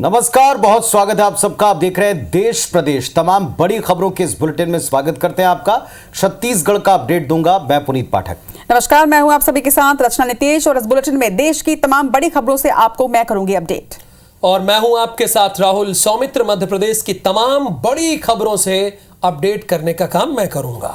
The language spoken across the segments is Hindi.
नमस्कार, बहुत स्वागत है आप सबका। आप देख रहे हैं देश प्रदेश। तमाम बड़ी खबरों के इस बुलेटिन में स्वागत करते हैं आपका। छत्तीसगढ़ का अपडेट दूंगा मैं पुनीत पाठक। नमस्कार, मैं हूं आप सभी के साथ रचना नितेश और इस बुलेटिन में देश की तमाम बड़ी खबरों से आपको मैं करूंगी अपडेट। और मैं हूं आपके साथ राहुल सौमित्र। मध्य प्रदेश की तमाम बड़ी खबरों से अपडेट करने का काम मैं करूंगा।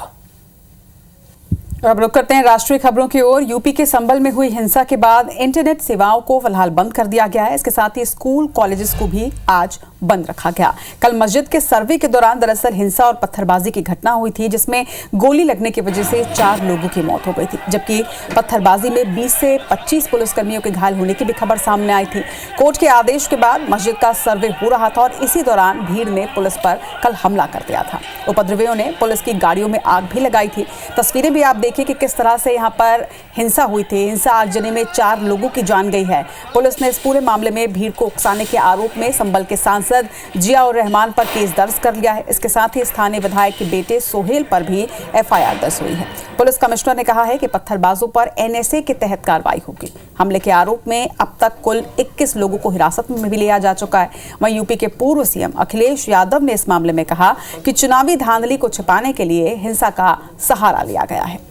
अब रुक करते हैं राष्ट्रीय खबरों की ओर। यूपी के संभल में हुई हिंसा के बाद इंटरनेट सेवाओं को फिलहाल बंद कर दिया गया है। इसके साथ ही स्कूल कॉलेजेस को भी आज बंद रखा गया। कल मस्जिद के सर्वे के दौरान दरअसल हिंसा और पत्थरबाजी की घटना हुई थी, जिसमें गोली लगने की वजह से 4 लोगों की मौत हो गई थी, जबकि पत्थरबाजी में 20 से 25 पुलिसकर्मियों के घायल होने की भी खबर सामने आई थी। कोर्ट के आदेश के बाद मस्जिद का सर्वे हो रहा था और इसी दौरान भीड़ ने पुलिस पर कल हमला कर दिया था। उपद्रवियों ने पुलिस की गाड़ियों में आग भी लगाई थी। तस्वीरें भी आप देखिए कि किस तरह से यहाँ पर हिंसा हुई थी। हिंसा आगजनी में 4 लोगों की जान गई है। पुलिस ने इस पूरे मामले में भीड़ को उकसाने के आरोप में संभल के सांसद जियाउर रहमान पर केस दर्ज कर लिया है। इसके साथ ही स्थानीय विधायक के बेटे सोहेल पर भी एफआईआर दर्ज हुई है। पुलिस कमिश्नर ने कहा है कि पत्थरबाजों पर एनएसए के तहत कार्रवाई होगी। हमले के आरोप में अब तक कुल 21 लोगों को हिरासत में भी लिया जा चुका है। वहीं यूपी के पूर्व सीएम अखिलेश यादव ने इस मामले में कहा कि चुनावी धांधली को छिपाने के लिए हिंसा का सहारा लिया गया है।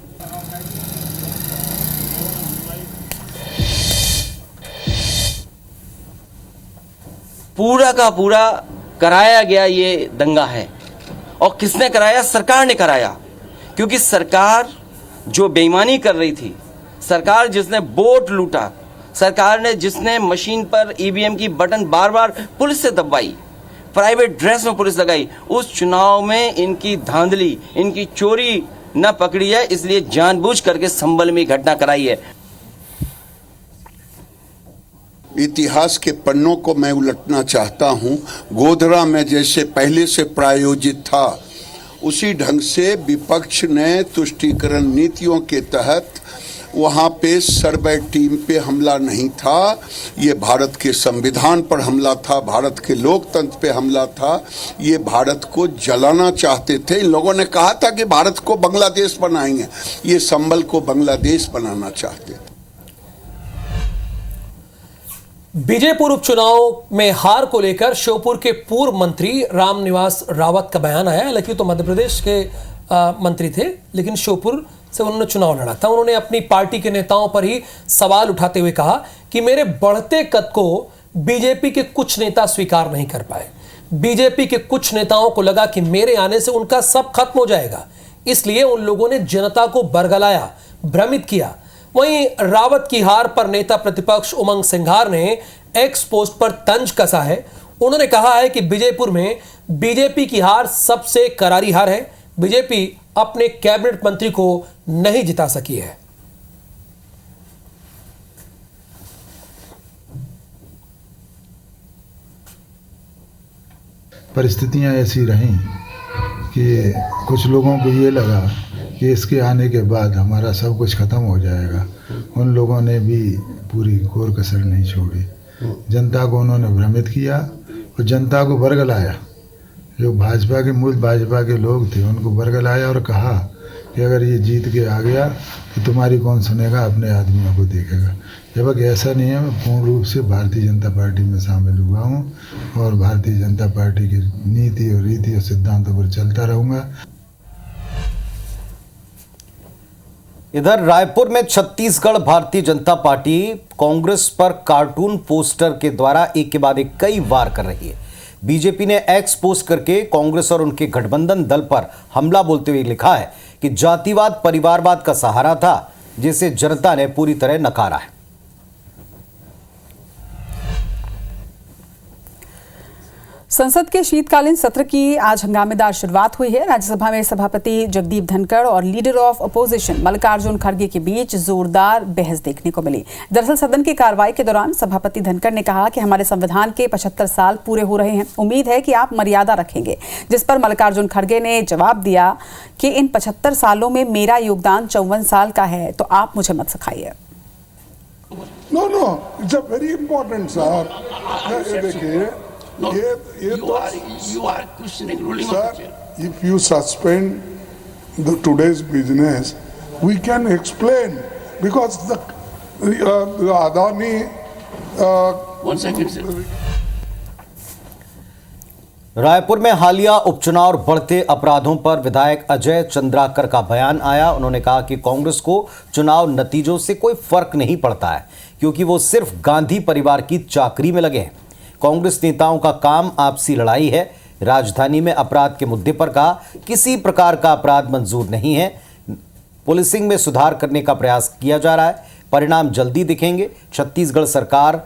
पूरा का पूरा कराया गया ये दंगा है। और किसने कराया? सरकार ने कराया। क्योंकि सरकार जो बेईमानी कर रही थी, सरकार जिसने वोट लूटा, सरकार ने जिसने मशीन पर ईवीएम की बटन बार बार पुलिस से दबाई, प्राइवेट ड्रेस में पुलिस लगाई, उस चुनाव में इनकी धांधली, इनकी चोरी न पकड़ी है। इसलिए जानबूझ करके संभल में घटना कराई है। इतिहास के पन्नों को मैं उलटना चाहता हूं। गोधरा में जैसे पहले से प्रायोजित था, उसी ढंग से विपक्ष ने तुष्टीकरण नीतियों के तहत वहां पे सर्वे टीम पे हमला नहीं था। ये भारत के संविधान पर हमला था, भारत के लोकतंत्र पे हमला था। ये भारत को जलाना चाहते थे। इन लोगों ने कहा था कि भारत को बांग्लादेश बनाएंगे। ये संभल को बांग्लादेश बनाना चाहते थे। बीजेपुर उपचुनाव में हार को लेकर श्योपुर के पूर्व मंत्री रामनिवास रावत का बयान आया। हालांकि तो मध्य प्रदेश के मंत्री थे, लेकिन श्योपुर से उन्होंने चुनाव लड़ा था। उन्होंने अपनी पार्टी के नेताओं पर ही सवाल उठाते हुए कहा कि मेरे बढ़ते कद को बीजेपी के कुछ नेता स्वीकार नहीं कर पाए। बीजेपी के कुछ नेताओं को लगा कि मेरे आने से उनका सब खत्म हो जाएगा, इसलिए उन लोगों ने जनता को बरगलाया, भ्रमित किया। वहीं रावत की हार पर नेता प्रतिपक्ष उमंग सिंघार ने एक्स पोस्ट पर तंज कसा है। उन्होंने कहा है कि बीजेपुर में बीजेपी की हार सबसे करारी हार है। बीजेपी अपने कैबिनेट मंत्री को नहीं जिता सकी है। परिस्थितियां ऐसी रहीं कि कुछ लोगों को ये लगा कि इसके आने के बाद हमारा सब कुछ ख़त्म हो जाएगा। उन लोगों ने भी पूरी कोर कसर नहीं छोड़ी। जनता को उन्होंने भ्रमित किया और जनता को बरगलाया। जो भाजपा के लोग थे उनको बरगलाया और कहा कि अगर ये जीत के आ गया तो तुम्हारी कौन सुनेगा, अपने आदमियों को देखेगा। जबकि ऐसा नहीं है। मैं पूर्ण रूप से भारतीय जनता पार्टी में शामिल हुआ हूँ और भारतीय जनता पार्टी की नीति और रीति और सिद्धांतों पर चलता रहूँगा। इधर रायपुर में छत्तीसगढ़ भारतीय जनता पार्टी कांग्रेस पर कार्टून पोस्टर के द्वारा एक के बाद एक कई वार कर रही है। बीजेपी ने एक्स पोस्ट करके कांग्रेस और उनके गठबंधन दल पर हमला बोलते हुए लिखा है कि जातिवाद परिवारवाद का सहारा था, जिसे जनता ने पूरी तरह नकारा है। संसद के शीतकालीन सत्र की आज हंगामेदार शुरुआत हुई है। राज्यसभा में सभापति जगदीप धनखड़ और लीडर ऑफ अपोजिशन मल्लिकार्जुन खड़गे के बीच जोरदार बहस देखने को मिली। दरअसल सदन की कार्रवाई के दौरान सभापति धनखड़ ने कहा कि हमारे संविधान के 75 साल पूरे हो रहे हैं, उम्मीद है कि आप मर्यादा रखेंगे। जिस पर मल्लिकार्जुन खड़गे ने जवाब दिया कि इन 75 सालों में मेरा योगदान 54 साल का है, तो आप मुझे मत सिखाइए। No, it's a very important sir. देखिए, you are questioning ruling of the chair. If you suspend today's business, we can explain because the Adani. 1 second, sir. Raipur में हालिया उपचुनाव और बढ़ते अपराधों पर विधायक अजय चंद्राकर का बयान आया। उन्होंने कहा कि कांग्रेस को चुनाव नतीजों से कोई फर्क नहीं पड़ता है, क्योंकि वो सिर्फ गांधी परिवार की चाकरी में लगे हैं। कांग्रेस नेताओं का काम आपसी लड़ाई है। राजधानी में अपराध के मुद्दे पर कहा, किसी प्रकार का अपराध मंजूर नहीं है। पुलिसिंग में सुधार करने का प्रयास किया जा रहा है, परिणाम जल्दी दिखेंगे। छत्तीसगढ़ सरकार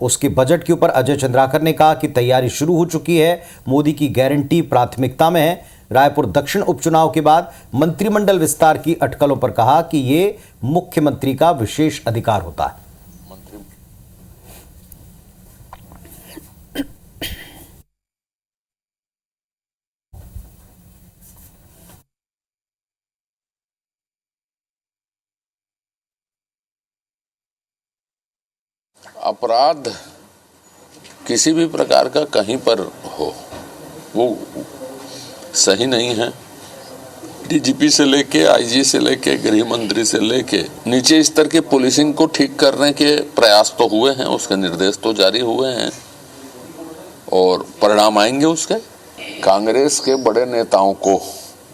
उसके बजट के ऊपर अजय चंद्राकर ने कहा कि तैयारी शुरू हो चुकी है। मोदी की गारंटी प्राथमिकता में है। रायपुर दक्षिण उपचुनाव के बाद मंत्रिमंडल विस्तार की अटकलों पर कहा कि ये मुख्यमंत्री का विशेष अधिकार होता है। अपराध किसी भी प्रकार का कहीं पर हो वो सही नहीं है। डीजीपी से लेके आईजी से लेके गृह मंत्री से लेके नीचे स्तर के पुलिसिंग को ठीक करने के प्रयास तो हुए हैं, उसके निर्देश तो जारी हुए हैं और परिणाम आएंगे उसके। कांग्रेस के बड़े नेताओं को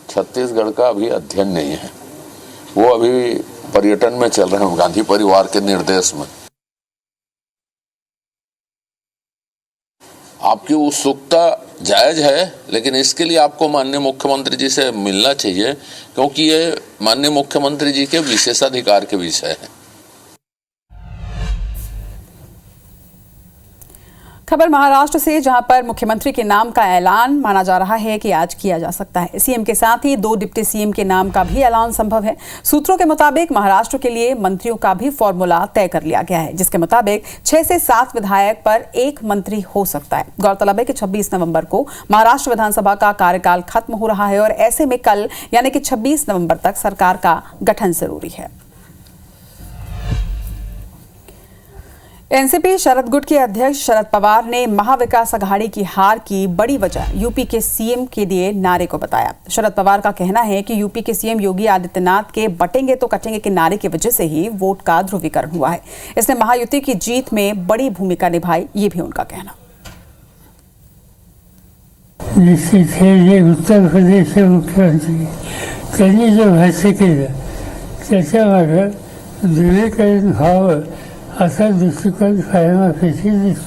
छत्तीसगढ़ का अभी अध्ययन नहीं है, वो अभी पर्यटन में चल रहे हैं गांधी परिवार के निर्देश में। आपकी उत्सुकता जायज है, लेकिन इसके लिए आपको माननीय मुख्यमंत्री जी से मिलना चाहिए, क्योंकि ये माननीय मुख्यमंत्री जी के विशेषाधिकार के विषय है। खबर महाराष्ट्र से, जहां पर मुख्यमंत्री के नाम का ऐलान माना जा रहा है कि आज किया जा सकता है। सीएम के साथ ही 2 डिप्टी सीएम के नाम का भी ऐलान संभव है। सूत्रों के मुताबिक महाराष्ट्र के लिए मंत्रियों का भी फॉर्मूला तय कर लिया गया है, जिसके मुताबिक 6 से 7 विधायक पर 1 मंत्री हो सकता है। गौरतलब है कि 26 नवंबर को महाराष्ट्र विधानसभा का कार्यकाल खत्म हो रहा है और ऐसे में कल यानी कि 26 नवंबर तक सरकार का गठन जरूरी है। एनसीपी शरद गुट के अध्यक्ष शरद पवार ने महाविकास अघाड़ी की हार की बड़ी वजह यूपी के सीएम के दिए नारे को बताया। शरद पवार का कहना है कि यूपी के सीएम योगी आदित्यनाथ के बटेंगे तो कटेंगे के नारे की वजह से ही वोट का ध्रुवीकरण हुआ है। इसने महायुति की जीत में बड़ी भूमिका निभाई, ये भी उनका कहना। निश्चित है, उत्तर प्रदेश के मुख्यमंत्री कहीं जो त्याच्या भाव असा दृष्टिकोन कायम अपेक्षित।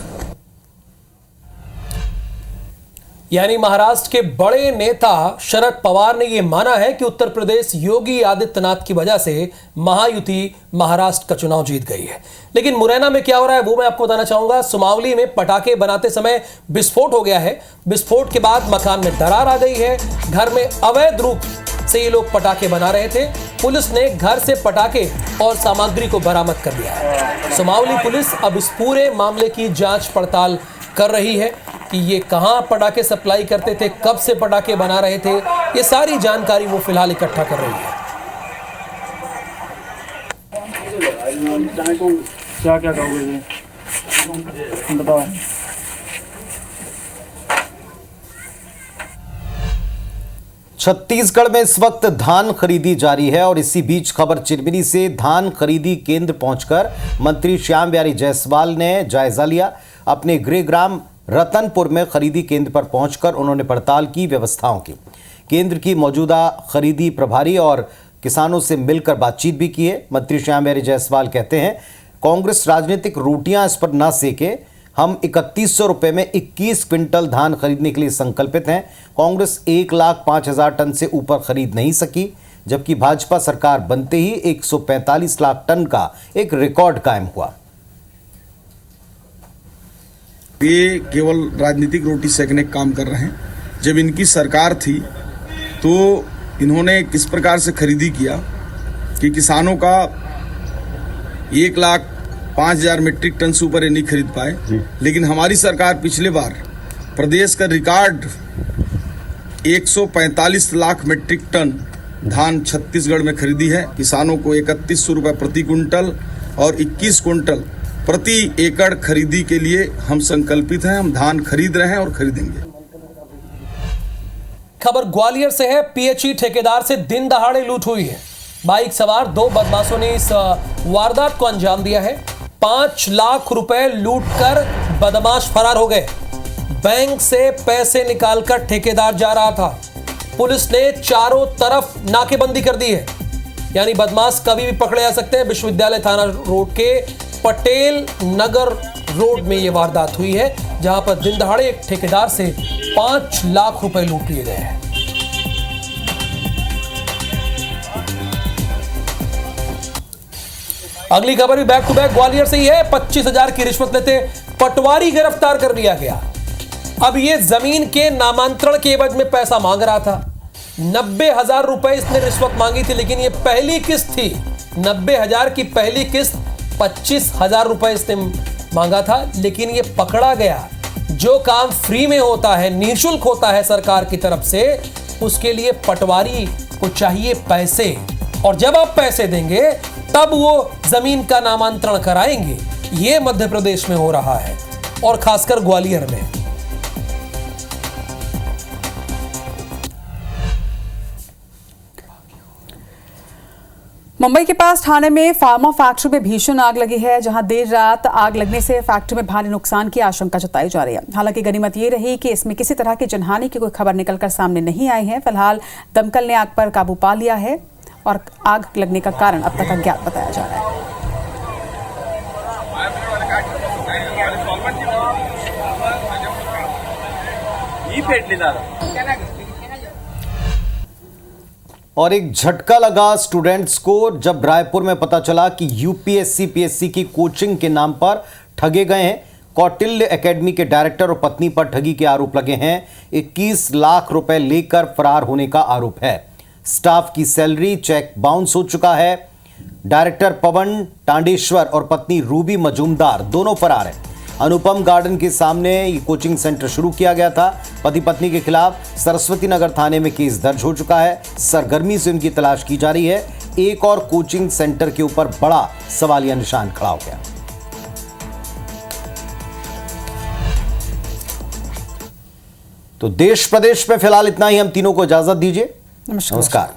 यानी महाराष्ट्र के बड़े नेता शरद पवार ने यह माना है कि उत्तर प्रदेश योगी आदित्यनाथ की वजह से महायुति महाराष्ट्र का चुनाव जीत गई है। लेकिन मुरैना में क्या हो रहा है वो मैं आपको बताना चाहूंगा। सुमावली में पटाखे बनाते समय विस्फोट हो गया है। विस्फोट के बाद मकान में दरार आ गई है। घर में अवैध रूप से ये लोग पटाखे बना रहे थे। पुलिस ने घर से पटाखे और सामग्री को बरामद कर लिया है। सुमावली पुलिस अब इस पूरे मामले की जांच पड़ताल कर रही है कि ये कहां पटाखे सप्लाई करते थे, कब से पटाखे बना रहे थे, ये सारी जानकारी वो फिलहाल इकट्ठा कर रही है। क्या कहोगे बताओ। छत्तीसगढ़ में इस वक्त धान खरीदी जारी है और इसी बीच खबर चिरमिरी से धान खरीदी केंद्र पहुंचकर मंत्री श्याम बिहारी जायसवाल ने जायजा लिया। अपने गृह ग्राम रतनपुर में खरीदी केंद्र पर पहुंचकर उन्होंने पड़ताल की व्यवस्थाओं की। केंद्र की मौजूदा खरीदी प्रभारी और किसानों से मिलकर बातचीत भी की है। मंत्री श्याम बिहारी जायसवाल कहते हैं, कांग्रेस राजनीतिक रोटियां इस पर न सेके। हम 3100 रुपये में 21 क्विंटल धान खरीदने के लिए संकल्पित हैं। कांग्रेस 1,05,000 टन से ऊपर खरीद नहीं सकी, जबकि भाजपा सरकार बनते ही 145 लाख टन का एक रिकॉर्ड कायम हुआ। ये केवल राजनीतिक रोटी सेकने का काम कर रहे हैं। जब इनकी सरकार थी तो इन्होंने किस प्रकार से खरीदी किया कि किसानों का 1,05,000 मीट्रिक टन से ऊपर ये नहीं खरीद पाए। लेकिन हमारी सरकार पिछले बार प्रदेश का रिकॉर्ड 145 लाख मीट्रिक टन धान छत्तीसगढ़ में खरीदी है। किसानों को 3100 रुपये प्रति कुंटल और 21 कुंटल प्रति एकड़ खरीदी के लिए हम संकल्पित हैं। हम धान खरीद रहे हैं और खरीदेंगे। खबर ग्वालियर से है। पीएचई ठेकेदार से दिन दहाड़े लूट हुई है। बाइक सवार 2 बदमाशों ने इस वारदात को अंजाम दिया है। 5 लाख रुपए लूटकर बदमाश फरार हो गए। बैंक से पैसे निकालकर ठेकेदार जा रहा था। पुलिस ने चारों तरफ नाकेबंदी कर दी है, यानी बदमाश कभी भी पकड़े जा सकते हैं। विश्वविद्यालय थाना रोड के पटेल नगर रोड में यह वारदात हुई है, जहां पर दिन दहाड़े एक ठेकेदार से 5 लाख रुपए लूट लिए गए हैं। अगली खबर भी बैक टू बैक ग्वालियर से ही है। 25,000 की रिश्वत लेते पटवारी गिरफ्तार कर लिया गया। अब ये जमीन के नामांतरण के एवज में पैसा मांग रहा था। 90,000 रुपए इसने रिश्वत मांगी थी, लेकिन ये पहली किस्त थी। 90,000 की पहली किस्त 25,000 रुपए इसने मांगा था, लेकिन ये पकड़ा गया। जो काम फ्री में होता है, निःशुल्क होता है सरकार की तरफ से, उसके लिए पटवारी को चाहिए पैसे, और जब आप पैसे देंगे तब वो जमीन का नामांतरण कराएंगे। ये मध्य प्रदेश में हो रहा है, और खासकर ग्वालियर में। मुंबई के पास ठाणे में फार्मा फैक्ट्री में भीषण आग लगी है, जहां देर रात आग लगने से फैक्ट्री में भारी नुकसान की आशंका जताई जा रही है। हालांकि गनीमत ये रही कि इसमें किसी तरह की जनहानि की कोई खबर निकलकर सामने नहीं आई है। फिलहाल दमकल ने आग पर काबू पा लिया है और आग लगने का कारण अब तक अज्ञात बताया जा रहा है। और एक झटका लगा स्टूडेंट्स को जब रायपुर में पता चला कि यूपीएससी पीएससी की कोचिंग के नाम पर ठगे गए हैं। कौटिल्य एकेडमी के डायरेक्टर और पत्नी पर ठगी के आरोप लगे हैं। 21 लाख रुपए लेकर फरार होने का आरोप है। स्टाफ की सैलरी चेक बाउंस हो चुका है। डायरेक्टर पवन टांडेश्वर और पत्नी रूबी मजूमदार दोनों फरार हैं। अनुपम गार्डन के सामने ये कोचिंग सेंटर शुरू किया गया था। पति पत्नी के खिलाफ सरस्वती नगर थाने में केस दर्ज हो चुका है। सरगर्मी से उनकी तलाश की जा रही है। एक और कोचिंग सेंटर के ऊपर बड़ा सवालिया निशान खड़ा हो गया। तो देश प्रदेश में फिलहाल इतना ही। हम तीनों को इजाजत दीजिए। नमस्कार।